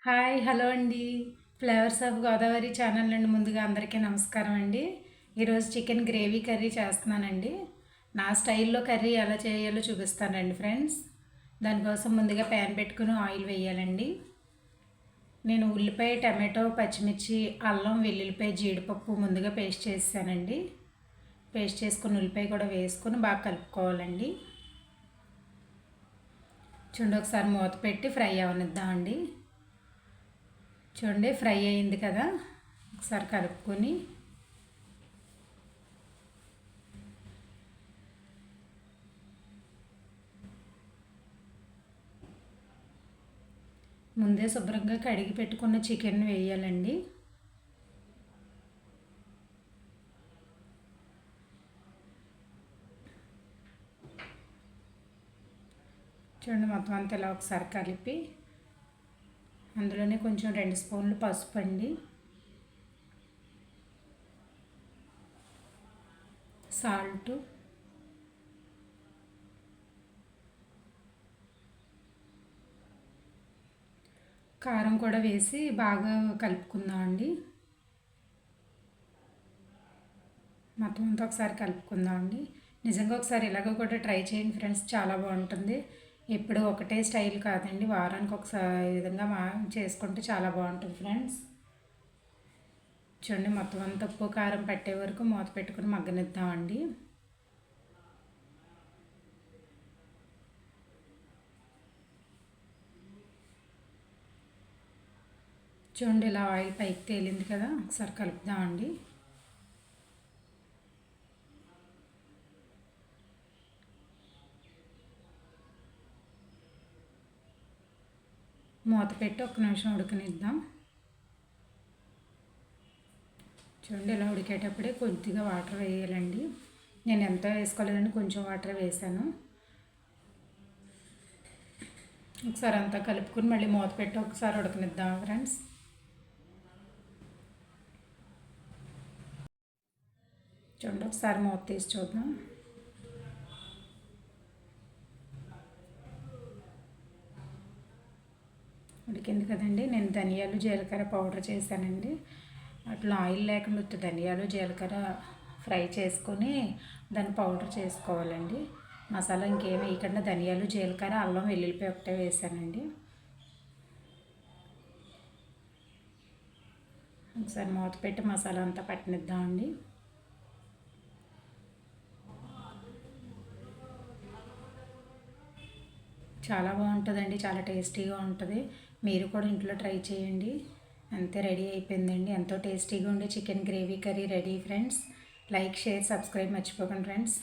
Hi hello అండి. Flavours of Godavari channel నుండి ముందుగా అందరికీ నమస్కారం అండి. ఈరోజు చికెన్ గ్రేవీ కర్రీ చేస్తున్నానండి. నా స్టైల్లో కర్రీ ఎలా చేయాలో చూపిస్తానండి ఫ్రెండ్స్. దానికోసం ముందుగా ప్యాన్ పెట్టుకుని ఆయిల్ వేయాలండి. నేను ఉల్లిపాయ, టమాటో, పచ్చిమిర్చి, అల్లం, వెల్లుల్లిపాయ, జీడిపప్పు ముందుగా పేస్ట్ చేసానండి. పేస్ట్ చేసుకుని ఉల్లిపాయ కూడా వేసుకొని బాగా కలుపుకోవాలండి. చూడండి, ఒకసారి మూత పెట్టి ఫ్రై అవనిద్దామండి. చూడండి, ఫ్రై అయింది కదా. ఒకసారి కలుపుకొని ముందే శుభ్రంగా కడిగి పెట్టుకున్న చికెన్ వేయాలండి. చూడండి, మొత్తం అంతా ఇలా ఒకసారి కలిపి అందులోనే కొంచెం 2 స్పూన్లు పసుపు అండి, సాల్ట్, కారం కూడా వేసి బాగా కలుపుకుందామండి. మొత్తం అంతా ఒకసారి కలుపుకుందామండి. నిజంగా ఒకసారి ఇలాగ కూడా ట్రై చేయండి ఫ్రెండ్స్, చాలా బాగుంటుంది. ఎప్పుడు ఒకటే స్టైల్ కాదండి, వారానికి ఒకసారి విధంగా చేసుకుంటే చాలా బాగుంటుంది ఫ్రెండ్స్. చూడండి, మొత్తం అంతా ఉప్పు కారం పట్టే వరకు మూత పెట్టుకుని మగ్గనిద్దామండి. చూడండి, ఇలా ఆయిల్ పైకి తేలింది కదా, ఒకసారి కలుపుదామండి. మూత పెట్టి 1 నిమిషం ఉడకనిద్దాం. చూడండి, ఇలా ఉడికేటప్పుడే కొద్దిగా వాటర్ వేయాలండి. నేను ఎంత వేసుకోలేదని కొంచెం వాటర్ వేసాను. ఒకసారి అంతా కలుపుకొని మళ్ళీ మూత పెట్టి ఒకసారి ఉడకనిద్దాం ఫ్రెండ్స్. చూడండి, ఒకసారి మూత తీసి చూద్దాం. ఉడికింది కదండి. నేను ధనియాలు, జీలకర్ర పౌడర్ చేశానండి. అట్లా ఆయిల్ లేకుండా ధనియాలు, జీలకర్ర ఫ్రై చేసుకొని దాన్ని పౌడర్ చేసుకోవాలండి. మసాలా ఇంకేమి వేయకుండా ధనియాలు, జీలకర్ర, అల్లం, వెల్లుల్లిపాయ ఒకటే వేసానండి. ఒకసారి మూత పెట్టి మసాలా అంతా పట్టనిద్దామండి. చాలా బాగుంటుందండి, చాలా టేస్టీగా ఉంటుంది. మీరు కూడా ఇంట్లో ట్రై చేయండి. అంతే, రెడీ అయిపోయిందండి. ఎంతో టేస్టీగా ఉండే chicken gravy curry ready friends. Like, share, subscribe మర్చిపోకండి ఫ్రెండ్స్.